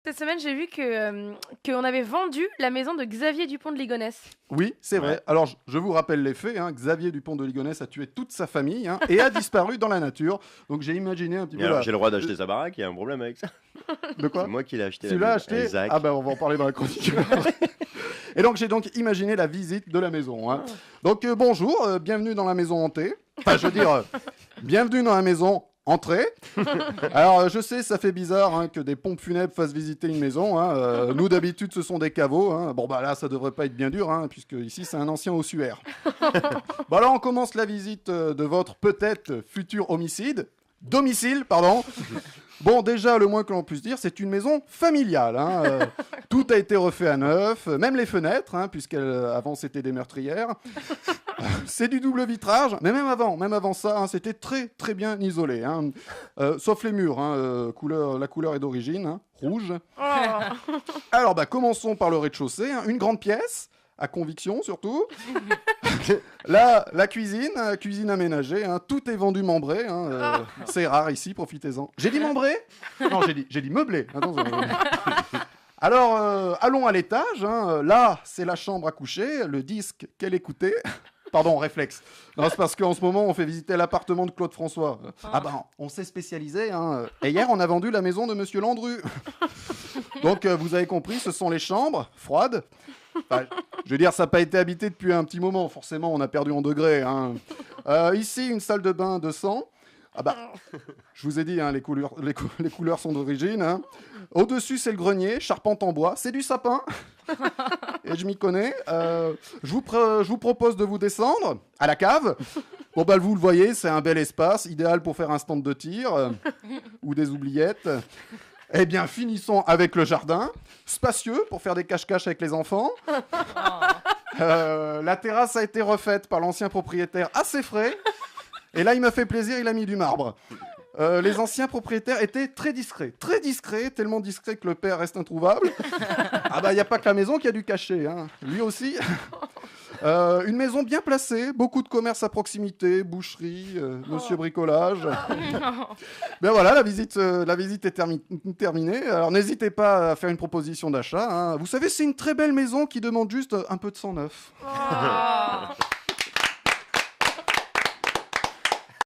Cette semaine, j'ai vu qu'on avait vendu la maison de Xavier Dupont de Ligonnès. Oui, c'est vrai. Alors, je vous rappelle les faits. Xavier Dupont de Ligonnès a tué toute sa famille et a disparu dans la nature. Donc, j'ai imaginé un petit peu... J'ai le droit d'acheter sa baraque, il y a un problème avec ça. De quoi? C'est moi qui l'ai acheté. Tu l'as acheté? Exact. Ah ben, on va en parler dans la chronique. Et donc, j'ai donc imaginé la visite de la maison. Donc, bonjour, bienvenue dans la maison hantée. Enfin, je veux dire, bienvenue dans la maison entrée. Alors, je sais, ça fait bizarre que des pompes funèbres fassent visiter une maison. Nous, d'habitude, ce sont des caveaux. Bon, bah là, ça devrait pas être bien dur, puisque ici, c'est un ancien ossuaire. Bon, alors, on commence la visite de votre peut-être futur domicile, pardon. Bon, déjà, le moins que l'on puisse dire, c'est une maison familiale. Tout a été refait à neuf, même les fenêtres, puisqu'avant, c'était des meurtrières. C'est du double vitrage, mais même avant ça, c'était très, très bien isolé. Sauf les murs, la couleur est d'origine, rouge. Oh. Alors, commençons par le rez-de-chaussée. Une grande pièce, à conviction surtout. Là, la cuisine aménagée, tout est vendu membré. C'est rare ici, profitez-en. J'ai dit membré? Non, j'ai dit meublé. Attention. Alors, allons à l'étage. Là, c'est la chambre à coucher, le disque qu'elle écoutait. Pardon, réflexe. Non, c'est parce qu'en ce moment, on fait visiter l'appartement de Claude François. On s'est spécialisé. Et hier, on a vendu la maison de Monsieur Landru. Donc, vous avez compris, ce sont les chambres froides. Enfin, je veux dire, ça n'a pas été habité depuis un petit moment. Forcément, on a perdu en degrés. Ici, une salle de bain de sang. Je vous ai dit, les couleurs sont d'origine. Au-dessus, c'est le grenier, charpente en bois. C'est du sapin. Et je m'y connais. Je vous propose de vous descendre à la cave. Bon, vous le voyez, c'est un bel espace, idéal pour faire un stand de tir ou des oubliettes. Eh bien, finissons avec le jardin, spacieux pour faire des cache-cache avec les enfants. La terrasse a été refaite par l'ancien propriétaire assez frais. Et là, il m'a fait plaisir, il a mis du marbre. Les anciens propriétaires étaient très discrets, tellement discrets que le père reste introuvable. Il n'y a pas que la maison qui a dû cacher, lui aussi. Une maison bien placée, beaucoup de commerces à proximité, boucherie, monsieur bricolage. Ben voilà, la visite est terminée. Alors n'hésitez pas à faire une proposition d'achat. Vous savez, c'est une très belle maison qui demande juste un peu de sang neuf.